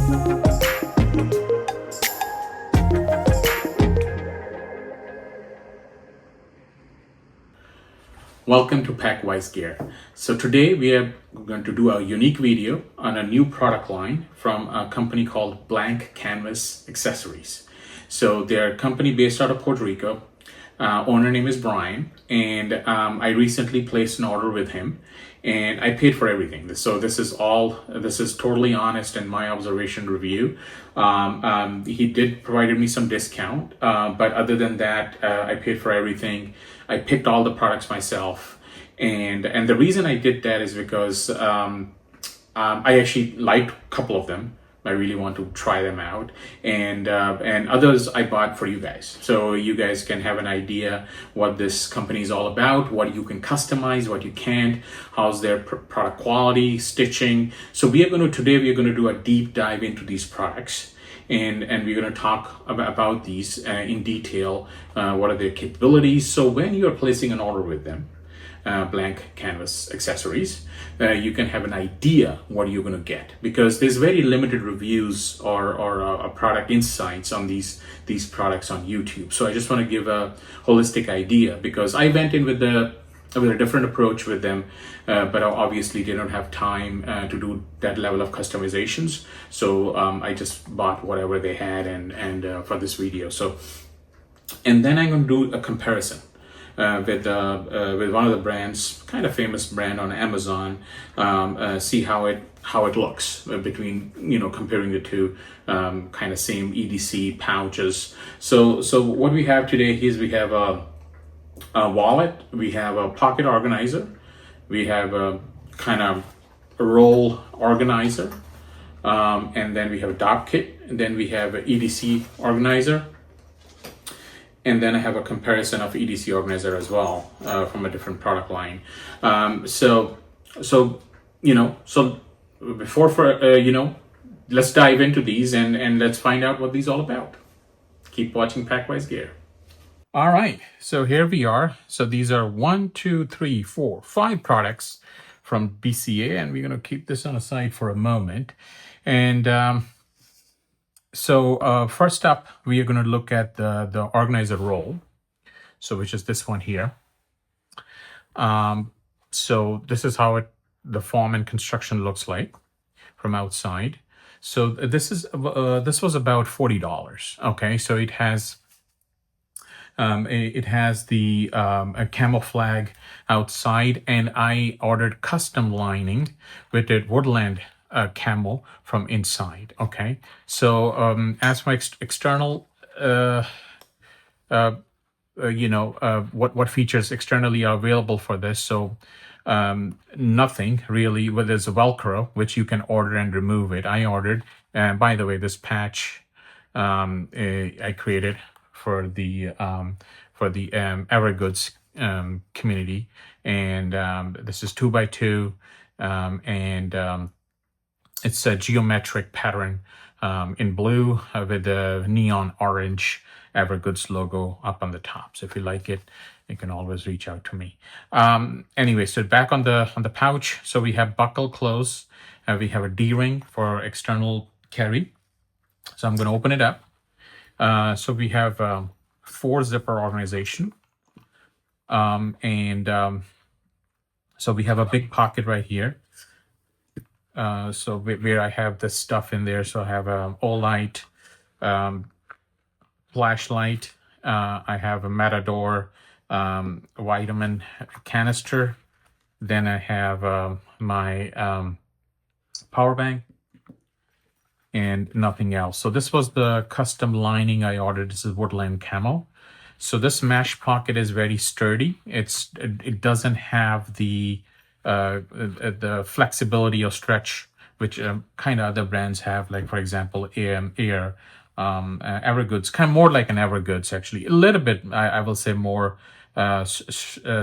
Welcome to Packwise Gear. So today we are going to do a unique video on a new product line from a company called BlankCanvasAccessories. So they're a company based out of Puerto Rico. Owner name is Brian, and I recently placed an order with him, and I paid for everything. So this is totally honest and my observation review. He did provided me some discount, but other than that, I paid for everything. I picked all the products myself, and the reason I did that is because I actually liked a couple of them. I really want to try them out, and others I bought for you guys, so you guys can have an idea what this company is all about, what you can customize, what you can't, how's their product quality, stitching. So today we are going to do a deep dive into these products, and we're going to talk about these in detail. What are their capabilities? So when you are placing an order with them, BlankCanvasAccessories, you can have an idea what you're going to get, because there's very limited reviews or product insights on these products on YouTube. So I just want to give a holistic idea, because I went in with a different approach with them, but obviously they don't have time to do that level of customizations. So I just bought whatever they had and for this video. So, and then I'm going to do a comparison with one of the brands, kind of famous brand on Amazon. See how it looks between, comparing the two, kind of same EDC pouches. So what we have today is we have a wallet, we have a pocket organizer, we have a kind of a roll organizer, and then we have a Dopp Kit, and then we have an EDC organizer. And then I have a comparison of EDC organizer as well, from a different product line. So let's dive into these and let's find out what these are all about. Keep watching Packwise Gear. All right, so here we are. So these are 1, 2, 3, 4, 5 products from BCA, and we're going to keep this on the side for a moment. And so first up, we are going to look at the organizer roll, so which is this one here. So this is how the form and construction looks like from outside. So this was about $40. Okay, so it has the a camo flag outside, and I ordered custom lining with it woodland camo from inside. Okay, so as my external what features externally are available for this, so nothing really. Well, there's a Velcro which you can order and remove it. I ordered, and by the way, this patch I created for the Evergoods community, and this is 2x2, and it's a geometric pattern in blue with the neon orange Evergoods logo up on the top. So if you like it, you can always reach out to me. Anyway, so back on the pouch, so we have buckle close, we have a D-ring for external carry. So I'm going to open it up. So we have 4 zipper organization, and so we have a big pocket right here. So where I have this stuff in there, so I have a Olight, flashlight, I have a Matador vitamin canister, then I have my power bank, and nothing else. So this was the custom lining I ordered. This is woodland camo. So this mesh pocket is very sturdy. It doesn't have the flexibility or stretch which kind of other brands have, like for example Air, Evergoods, kind of more like an Evergoods actually, a little bit I will say more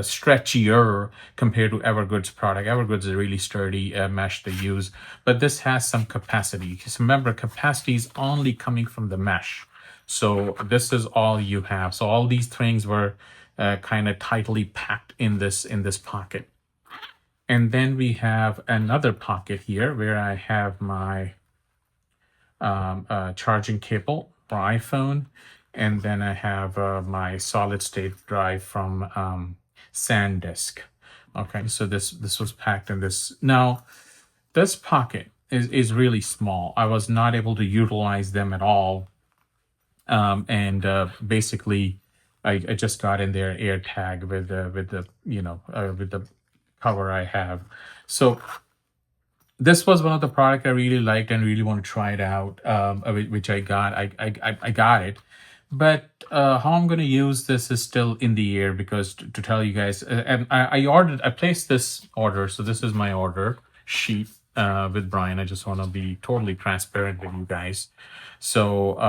stretchier compared to Evergoods product. Evergoods is a really sturdy mesh they use, but this has some capacity. Because remember, capacity is only coming from the mesh. So this is all you have. So all these things were kind of tightly packed in this pocket. And then we have another pocket here where I have my charging cable for iPhone, and then I have my solid state drive from SanDisk. Okay, so this was packed in this. Now, this pocket is really small. I was not able to utilize them at all, and basically, I just got in there air tag with the with the cover I have. So this was one of the product I really liked and really want to try it out, which I got. I got it, but how I'm going to use this is still in the air, because to tell you guys, and I placed this order. So this is my order sheet with Brian. I just want to be totally transparent with you guys. So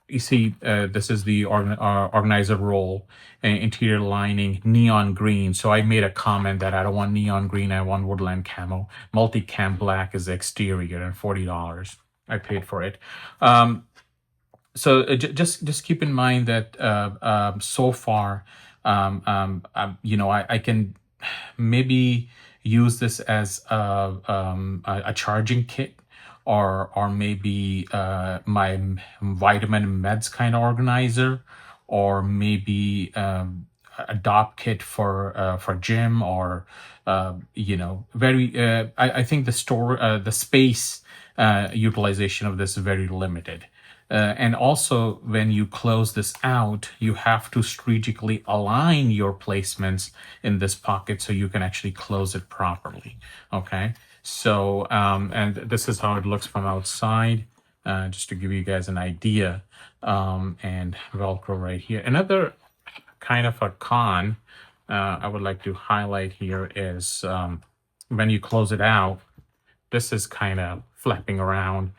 you see, this is the organizer roll, interior lining, neon green. So I made a comment that I don't want neon green, I want woodland camo. Multicam Black is the exterior, and $40 I paid for it. So just keep in mind that so far, I can maybe use this as a charging kit, or maybe my vitamin meds kind of organizer, or maybe a Dopp Kit for gym, or very. I think the space utilization of this is very limited. And also, when you close this out, you have to strategically align your placements in this pocket so you can actually close it properly. Okay, so and this is how it looks from outside, just to give you guys an idea. And Velcro right here. Another kind of a con I would like to highlight here is when you close it out, this is kind of flapping around.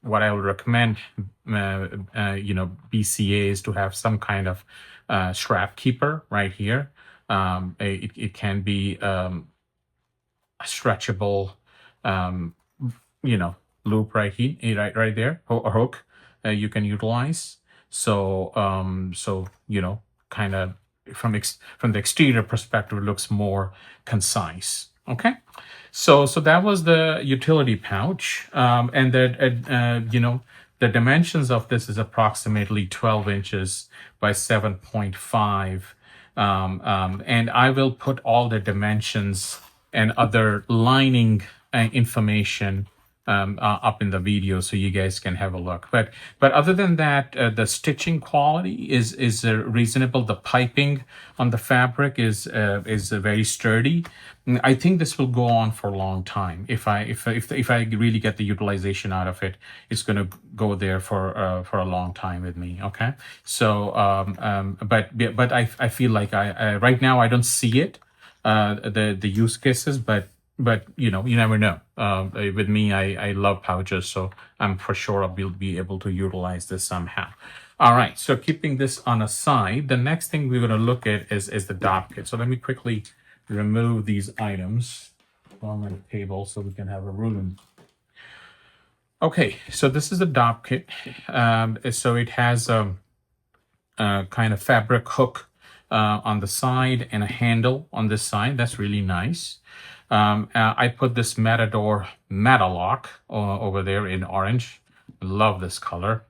What I would recommend, BCA, is to have some kind of strap keeper right here. It can be a stretchable, loop right here, right there, or hook you can utilize. So, kind of from the exterior perspective, it looks more concise. Okay. So that was the utility pouch, and that the dimensions of this is approximately 12 inches by 7.5, and I will put all the dimensions and other lining information up in the video so you guys can have a look. But other than that, the stitching quality is reasonable. The piping on the fabric is very sturdy. I think this will go on for a long time. If I really get the utilization out of it, it's going to go there for a long time with me. Okay, so but I feel like I right now I don't see it, the use cases, but you never know. With me, I love pouches, so I'm for sure I'll be able to utilize this somehow. All right, so keeping this on a side, the next thing we're going to look at is the Dopp Kit. So let me quickly remove these items on my table so we can have a room. Okay, so this is a Dopp Kit. So it has a kind of fabric hook on the side and a handle on this side. That's really nice. I put this Matador Matalock over there in orange. Love this color.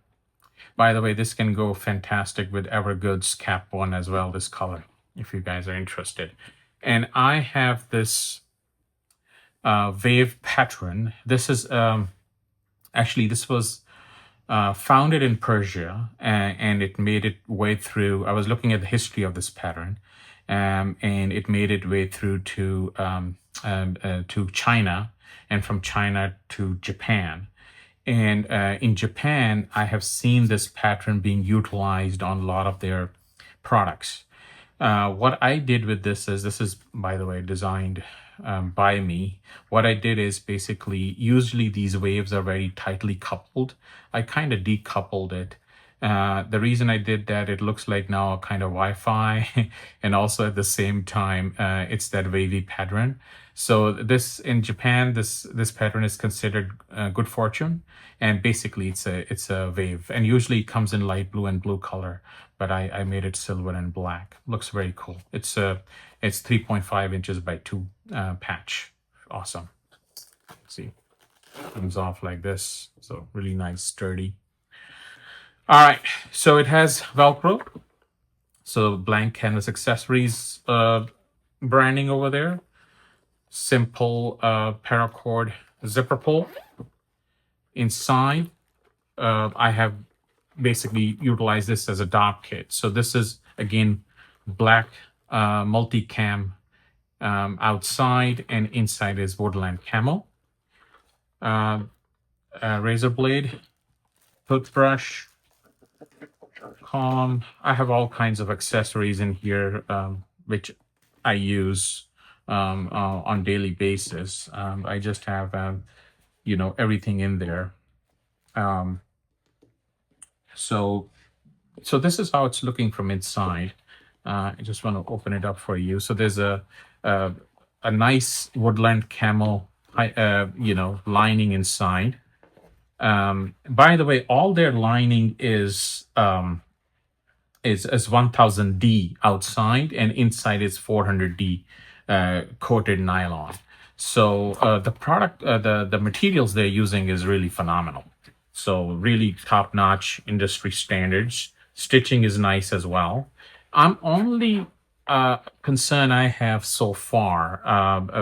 By the way, this can go fantastic with Evergood's Cap 1 as well, this color, if you guys are interested. And I have this wave pattern. This is actually, this was founded in Persia, and it made its way through. I was looking at the history of this pattern, and it made its way through to China, and from China to Japan. And in Japan, I have seen this pattern being utilized on a lot of their products. What I did with this is, by the way, designed by me. What I did is basically, usually these waves are very tightly coupled. I kind of decoupled it. The reason I did that, it looks like now a kind of Wi-Fi, and also at the same time, it's that wavy pattern. So this, in Japan, this pattern is considered good fortune, and basically it's a wave, and usually it comes in light blue and blue color, but I made it silver and black. Looks very cool. It's 3.5 inches by 2 patch. Awesome. Let's see. Comes off like this. So really nice, sturdy. All right, so it has Velcro. So Blank Canvas Accessories branding over there. Simple paracord zipper pull. Inside, I have basically utilized this as a Dopp Kit. So this is, again, black multicam outside, and inside is woodland camo. Razor blade, toothbrush, comb. I have all kinds of accessories in here, which I use on daily basis. I just have, everything in there. So this is how it's looking from inside. I just want to open it up for you. So there's a nice woodland camo, lining inside. By the way, all their lining is 1000D outside, and inside is 400D coated nylon. So the product, the materials they're using is really phenomenal. So really top-notch industry standards. Stitching is nice as well. I'm only concern I have so far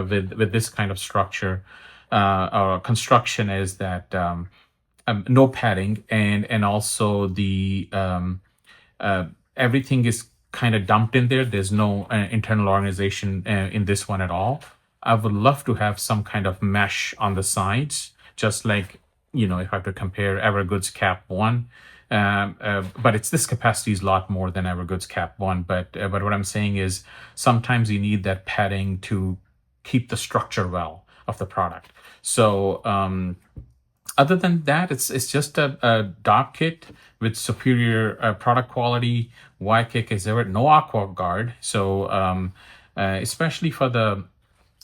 with this kind of structure or construction is that no padding, and also the everything is kind of dumped in there. There's no internal organization in this one at all. I would love to have some kind of mesh on the sides, just like, if I could compare Evergood's Cap 1. But this capacity is a lot more than Evergood's Cap 1. But what I'm saying is sometimes you need that padding to keep the structure well of the product. So other than that, it's just a Dopp Kit with superior product quality. Y-Kick is there, no aqua guard. So especially for the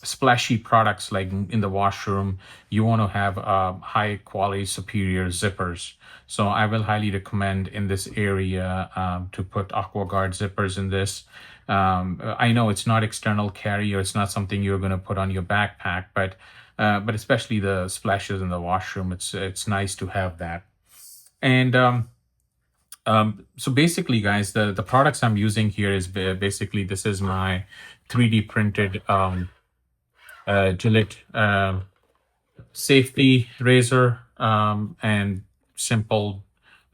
splashy products like in the washroom, you want to have high quality superior zippers. So I will highly recommend in this area to put AquaGuard zippers in this. I know it's not external carry, or it's not something you're going to put on your backpack, but especially the splashes in the washroom, it's nice to have that. And so basically, guys, the products I'm using here is basically, this is my 3D printed Gillette safety razor and simple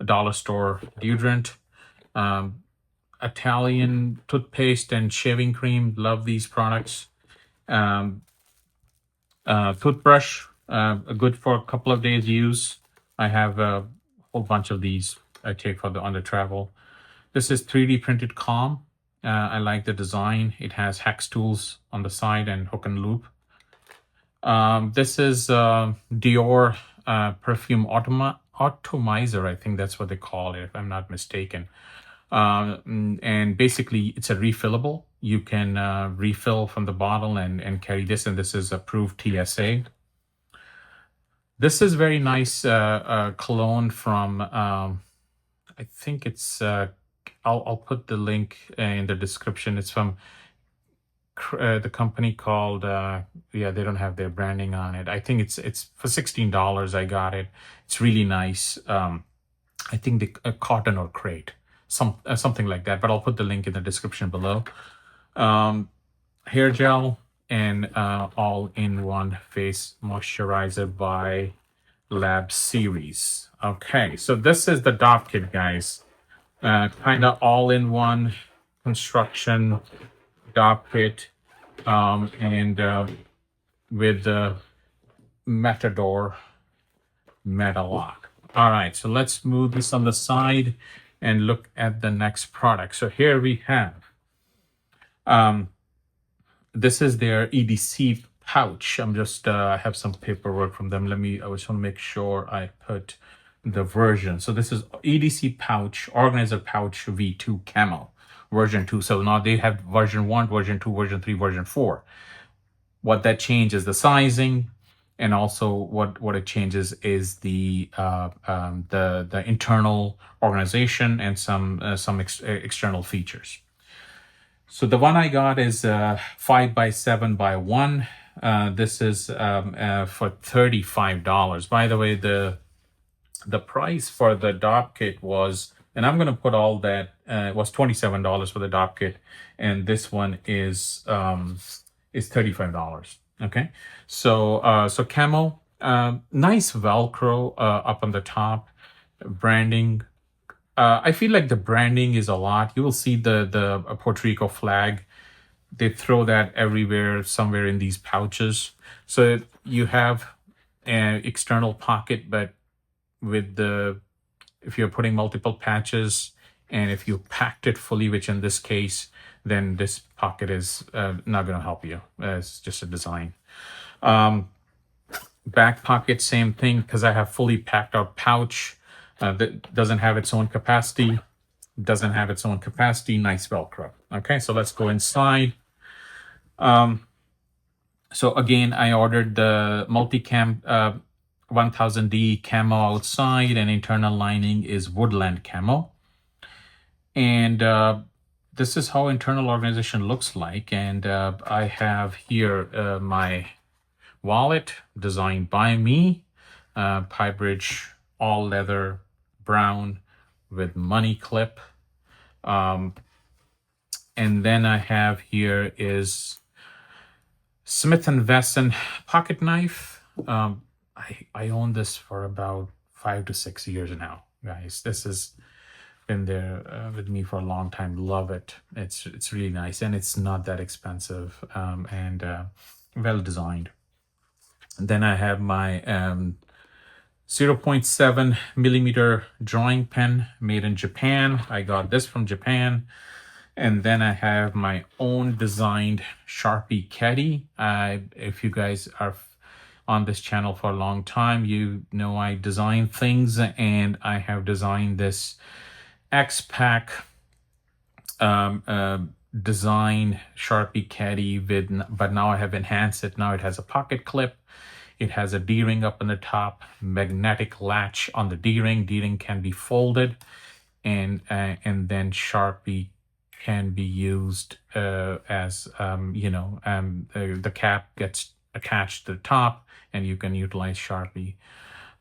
dollar store deodorant. Italian toothpaste and shaving cream. Love these products. Toothbrush, good for a couple of days use. I have a whole bunch of these I take on the travel. This is 3D printed comb. I like the design. It has hex tools on the side and hook and loop. This is Dior perfume atomizer. I think that's what they call it, if I'm not mistaken. And basically, it's a refillable. You can refill from the bottle and carry this, and this is approved TSA. This is very nice cologne from, I think it's, I'll put the link in the description. It's from the company called, they don't have their branding on it. I think it's for $16 I got it. It's really nice. I think the cotton or crate, something like that, but I'll put the link in the description below. Hair gel and all-in-one face moisturizer by Lab Series. Okay, so this is the Dopp Kit, guys. Kind of all-in-one construction Dopp Kit, and with the Matador metal lock. All right, so let's move this on the side and look at the next product. So here we have, this is their EDC pouch. I'm just, I have some paperwork from them. I just want to make sure I put the version. So this is EDC pouch, organizer pouch V2 camo, version 2. So now they have version 1, version 2, version 3, version 4. What that changes the sizing, and also what it changes is the internal organization and some external features. So the one I got is 5x7x1. This is for $35. By the way, the price for the Dopp Kit was, and I'm going to put all that, was $27 for the Dopp Kit, and this one is $35. Okay, so camo, nice Velcro up on the top, branding. I feel like the branding is a lot. You will see the Puerto Rico flag. They throw that everywhere, somewhere in these pouches. So you have an external pocket, but with if you're putting multiple patches, and if you packed it fully, which in this case, then this pocket is not going to help you. It's just a design. Back pocket, same thing, because I have fully packed out pouch that doesn't have its own capacity. Nice Velcro. Okay, so let's go inside. So again, I ordered the Multicam 1000D camo outside, and internal lining is woodland camo. And this is how internal organization looks like. And I have here my wallet designed by me, Piebridge, all leather, brown with money clip. And then I have here is Smith & Wesson pocket knife. I own this for about 5 to 6 years now, guys. This has been there with me for a long time. Love it. It's really nice, and it's not that expensive, and well designed. Then I have my 0.7 millimeter drawing pen made in Japan. I got this from Japan. And then I have my own designed Sharpie caddy. If you guys are on this channel for a long time, you know I design things, and I have designed this X-Pac design Sharpie caddy but now I have enhanced it. Now it has a pocket clip. It has a D-ring up on the top, magnetic latch on the D-ring. D-ring can be folded, and then Sharpie can be used as the cap gets attached to the top, and you can utilize Sharpie.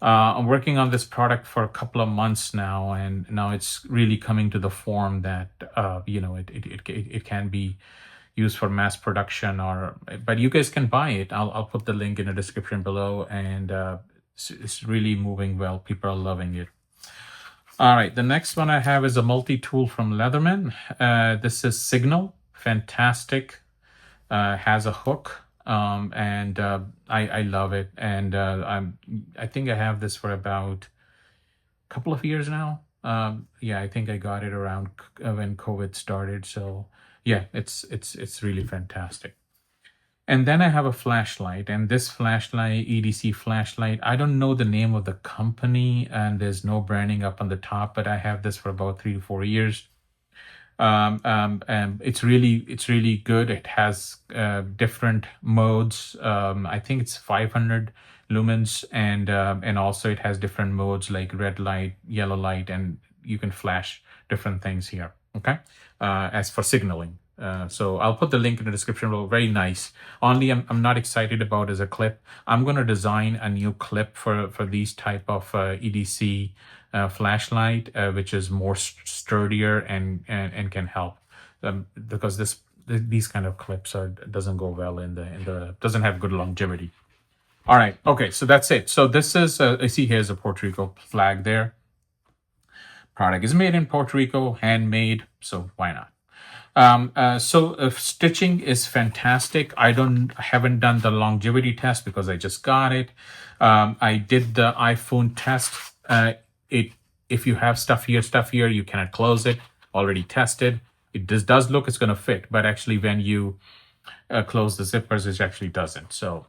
I'm working on this product for a couple of months now, and now it's really coming to the form that it can be used for mass production, but you guys can buy it. I'll put the link in the description below, and it's really moving well. People are loving it. All right, the next one I have is a multi-tool from Leatherman. This is Signal, fantastic, has a hook, and I love it. And I think I have this for about a couple of years now. Yeah, I think I got it around when COVID started. So yeah, it's really fantastic. And then I have a flashlight, and this flashlight, EDC flashlight, I don't know the name of the company, and there's no branding up on the top, but I have this for about 3 to 4 years. And it's really good. It has different modes. I think it's 500 lumens, and also it has different modes like red light, yellow light, and you can flash different things here. Okay, as for signaling. So I'll put the link in the description below. Very nice. Only I'm not excited about is a clip. I'm going to design a new clip for these type of EDC flashlight, which is more sturdier and can help, because these kind of clips doesn't go well in the doesn't have good longevity. All right. Okay. So that's it. So this is I see here's a Puerto Rico flag there. Product is made in Puerto Rico, handmade. So why not? Stitching is fantastic. I haven't done the longevity test because I just got it. I did the iPhone test. If you have stuff here, you cannot close it. Already tested. It does look it's going to fit, but actually when you close the zippers, it actually doesn't. So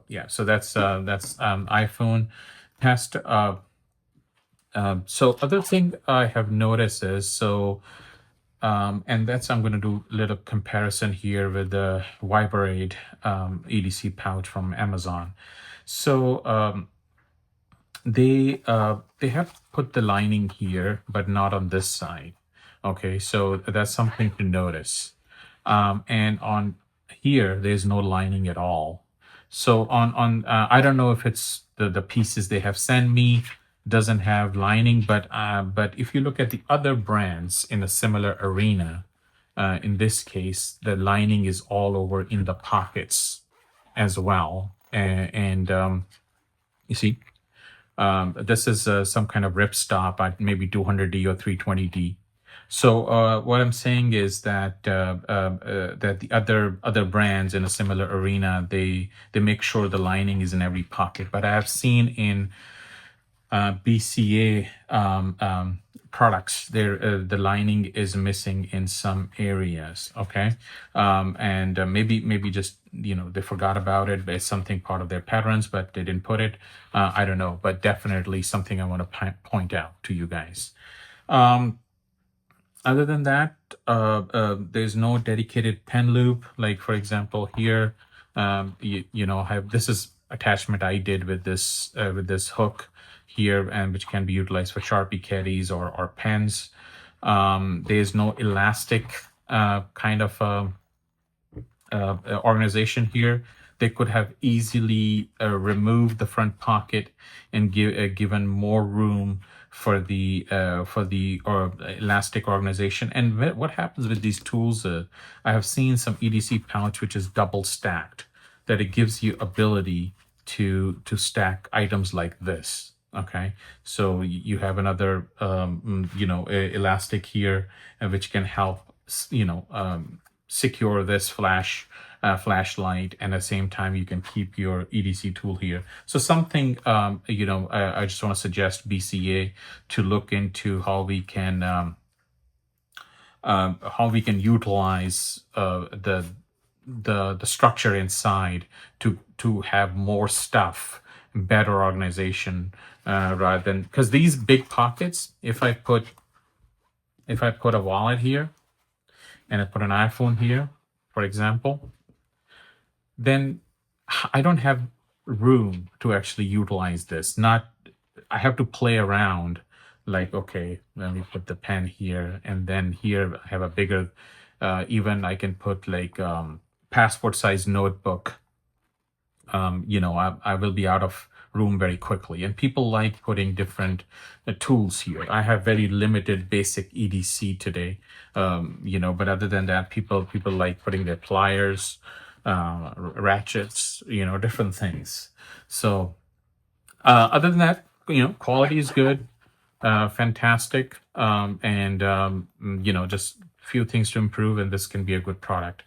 yeah. So that's iPhone test. So other thing I have noticed is and I'm going to do a little comparison here with the Vibrate EDC pouch from Amazon. So they have put the lining here, but not on this side. Okay, so that's something to notice. And here there's no lining at all. So on I don't know if it's the pieces they have sent me doesn't have lining, but if you look at the other brands in a similar arena, in this case the lining is all over in the pockets as well. And you see, this is some kind of ripstop at maybe 200D or 320D. So what I'm saying is that that the other brands in a similar arena, they make sure the lining is in every pocket. But I have seen in BCA products, there the lining is missing in some areas. Okay, and maybe just they forgot about it. It's something part of their patterns, but they didn't put it. I don't know, but definitely something I want to point out to you guys. Other than that, there's no dedicated pen loop. Like for example, here, I have this is attachment I did with this hook here, and which can be utilized for Sharpie caddies or pens. There's no elastic kind of organization here. They could have easily removed the front pocket and given more room for the elastic organization. And what happens with these tools? I have seen some EDC pouch which is double stacked, that it gives you ability to stack items like this. Okay, so you have another elastic here, which can help secure this flashlight, and at the same time you can keep your EDC tool here. So something I just want to suggest BCA to look into how we can utilize the structure inside to have more stuff, better organization, rather than, because these big pockets, if I put a wallet here and I put an iPhone here, for example, then I don't have room to actually utilize this. I have to play around, like, okay, let me put the pen here, and then here I have a bigger, even I can put like passport size notebook. I will be out of room very quickly, and people like putting different tools here. I have very limited basic EDC today, but other than that, people like putting their pliers, ratchets, different things. So other than that, quality is good, fantastic, and just few things to improve, and this can be a good product.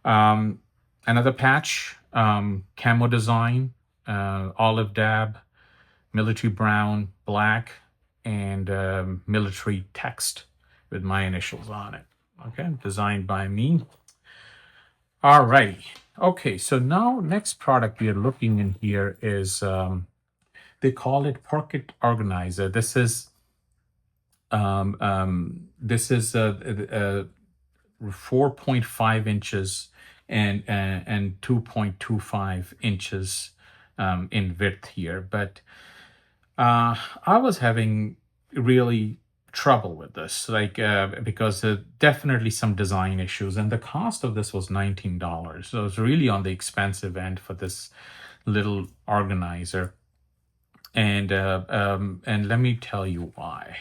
Another patch, camo design, olive dab, military brown, black, and military text with my initials on it. Okay, designed by me. Alrighty. Okay, so now next product we are looking in here is they call it pocket organizer. This is 4.5 inches and 2.25 inches in width here, but I was having really trouble with this, like because definitely some design issues, and the cost of this was $19, so it's really on the expensive end for this little organizer. And let me tell you why.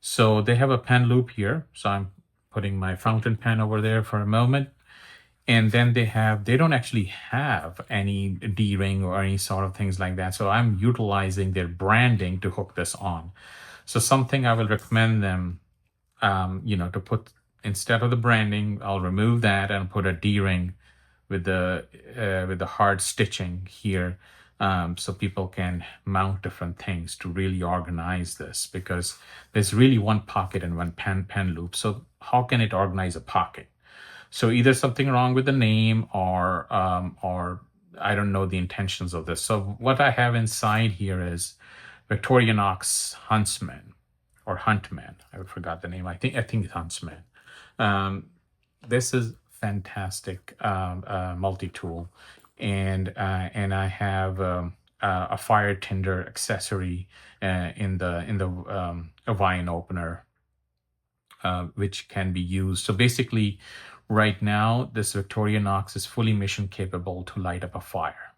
So they have a pen loop here, so I'm putting my fountain pen over there for a moment. And then they don't actually have any D-ring or any sort of things like that. So I'm utilizing their branding to hook this on. So something I will recommend them, to put, instead of the branding, I'll remove that and put a D-ring with the hard stitching here, so people can mount different things to really organize this, because there's really one pocket and one pen loop. So how can it organize a pocket? So either something wrong with the name, or I don't know the intentions of this. So what I have inside here is Victorinox Huntsman or Huntman. I forgot the name. I think it's Huntsman. This is fantastic multi-tool, and I have a fire tinder accessory in the vine opener, which can be used. So basically, Right now, this Victorinox is fully mission capable to light up a fire.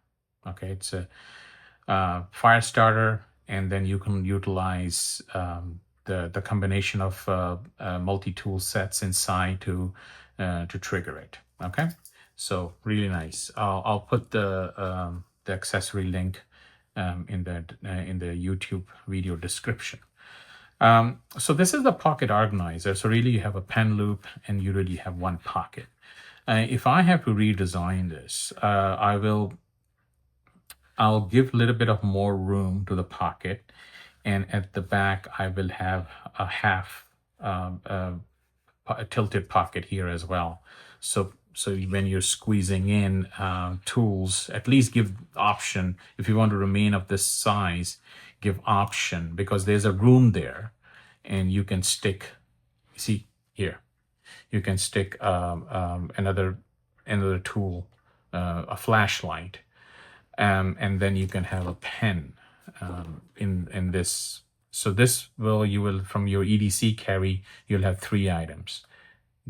Okay, it's a fire starter, and then you can utilize the combination of multi-tool sets inside to trigger it. Okay, so really nice. I'll put the accessory link in the YouTube video description. So this is the pocket organizer. So really you have a pen loop and you really have one pocket. If I have to redesign this, I'll give a little bit of more room to the pocket, and at the back I will have a half a tilted pocket here as well. So when you're squeezing in tools, at least give option. If you want to remain of this size, give option, because there's a room there and you can stick, see here, you can stick another tool, a flashlight, and then you can have a pen in this. So this you will from your EDC carry, you'll have 3 items.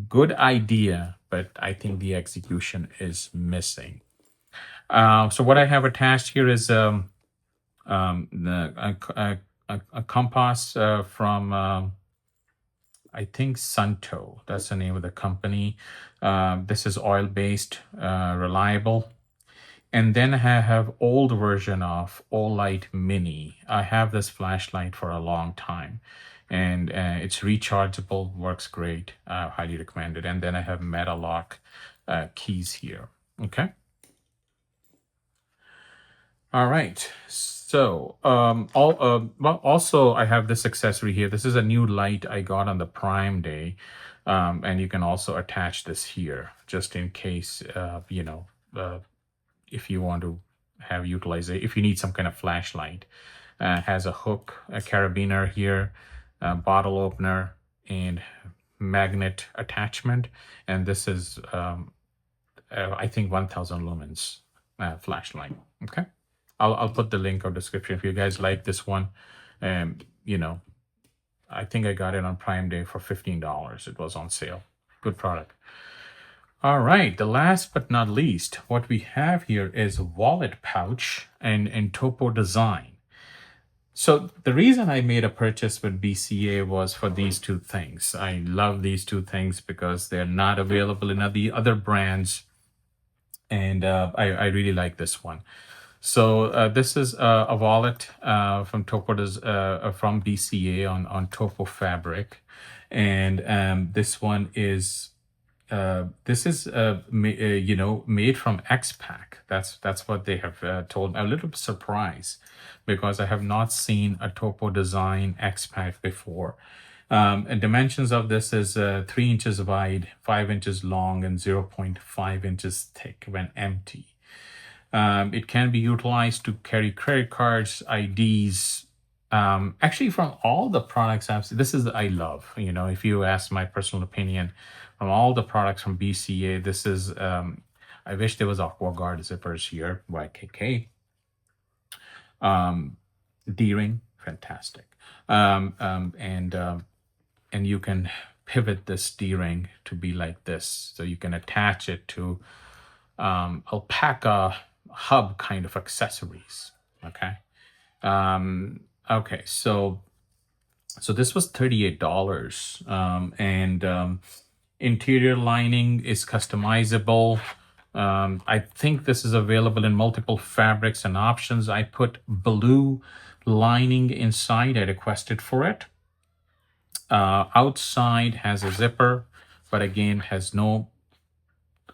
Good idea, but I think the execution is missing. So what I have attached here is a compass from I think Sunto. That's the name of the company. This is oil-based, reliable. And then I have old version of Olight Mini. I have this flashlight for a long time, and it's rechargeable, works great. Highly recommend it. And then I have Metalock keys here. Okay. All right. So also I have this accessory here. This is a new light I got on the Prime Day, and you can also attach this here just in case if you want to have utilize it, if you need some kind of flashlight. Has a hook, a carabiner here, a bottle opener, and magnet attachment. And this is I think 1000 lumens flashlight. Okay, I'll put the link or description if you guys like this one. I think I got it on Prime Day for $15. It was on sale. Good product. All right, the last but not least, what we have here is a wallet pouch and TOPO design. So the reason I made a purchase with BCA was for these 2 things. I love these 2 things because they're not available in the other brands, and I really like this one. So this is a wallet from TOPO, from BCA on TOPO fabric, and this one is made from X-Pac. That's what they have told me. I'm a little bit surprised because I have not seen a TOPO design X-Pac before. And dimensions of this is 3 inches wide, 5 inches long, and 0.5 inches thick when empty. It can be utilized to carry credit cards, IDs. Actually, from all the products I've seen, this is I love. If you ask my personal opinion, from all the products from BCA, this is, I wish there was AquaGuard zippers here, YKK. D-ring, fantastic. And you can pivot this D-ring to be like this. So you can attach it to alpaca hub kind of accessories, okay? Okay, so this was $38, and interior lining is customizable. I think this is available in multiple fabrics and options. I put blue lining inside. I requested for it. Outside has a zipper, but again has no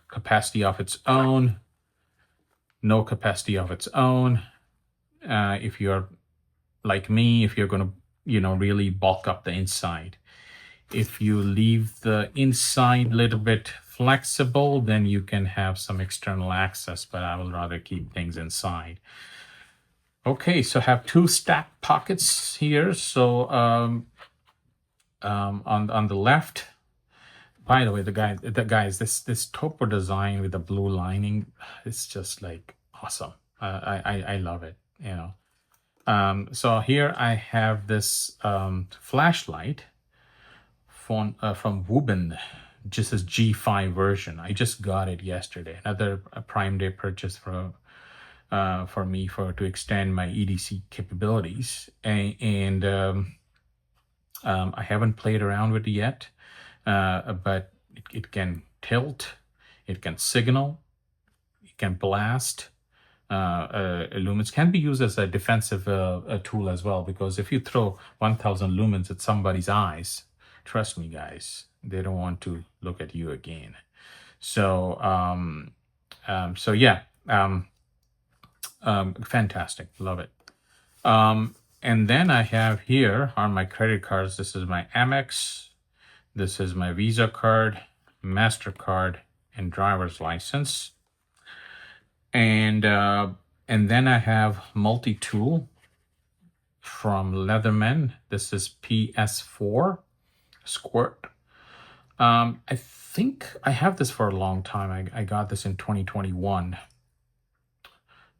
capacity of its own. No capacity of its own. If you're like me, if you're going to really bulk up the inside. If you leave the inside a little bit flexible, then you can have some external access, but I will rather keep things inside. Okay, so I have 2 stacked pockets here. So on the left, by the way, the guys, this TOPO design with the blue lining, it's just like awesome. I love it, So here I have this flashlight from Woben just as G5 version. I just got it yesterday. Another Prime Day purchase for me to extend my EDC capabilities, and I haven't played around with it yet, but it can tilt, it can signal, it can blast. Lumens can be used as a defensive tool as well, because if you throw 1000 lumens at somebody's eyes, trust me guys, they don't want to look at you again. So yeah, fantastic, love it. And then I have here on my credit cards, this is my Amex, this is my Visa card, MasterCard, and driver's license. And then I have multi-tool from Leatherman. This is PS4 squirt. I think I have this for a long time. I got this in 2021,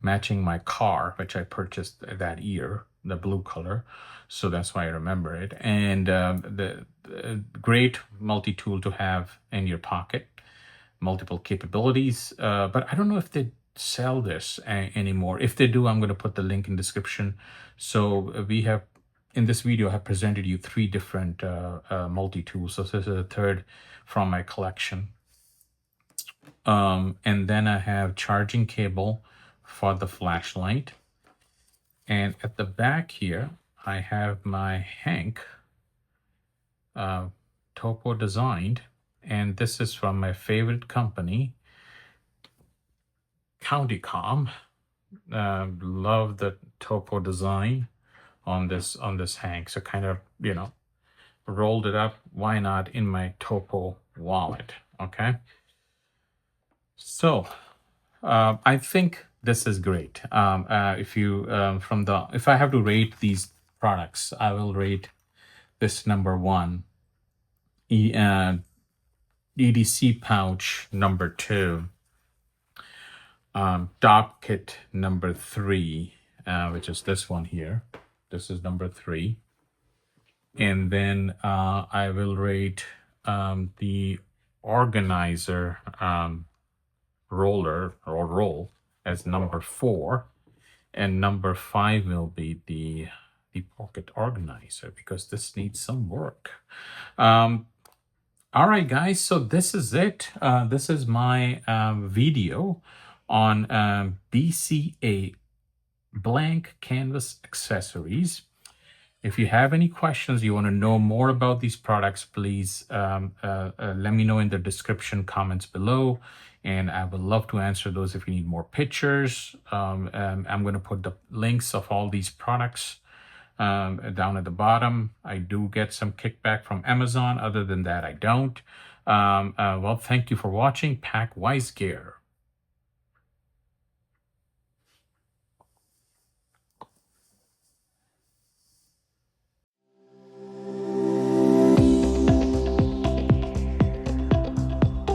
matching my car, which I purchased that year, the blue color. So that's why I remember it. And the great multi-tool to have in your pocket, multiple capabilities. But I don't know if they sell this anymore. If they do, I'm going to put the link in description. So we have, in this video, I have presented you 3 different multi-tools. So this is the third from my collection. And then I have charging cable for the flashlight. And at the back here, I have my Hank topo designed. And this is from my favorite company, Multicam. Love the topo design on this Hank. So kind of, you know, rolled it up. Why not in my topo wallet? Okay. So I think this is great. If I have to rate these products, I will rate this number 1, EDC pouch number 2, Dopp Kit number 3, which is this one here. This is number 3. And then I will rate the organizer roll as number 4, and number 5 will be the pocket organizer, because this needs some work. All right guys, so this is it. This is my video on BCA Blank Canvas Accessories. If you have any questions, you want to know more about these products, please let me know in the description comments below, and I would love to answer those. If you need more pictures, I'm going to put the links of all these products down at the bottom. I do get some kickback from Amazon. Other than that, I don't. Well, thank you for watching. Pack Wise Gear.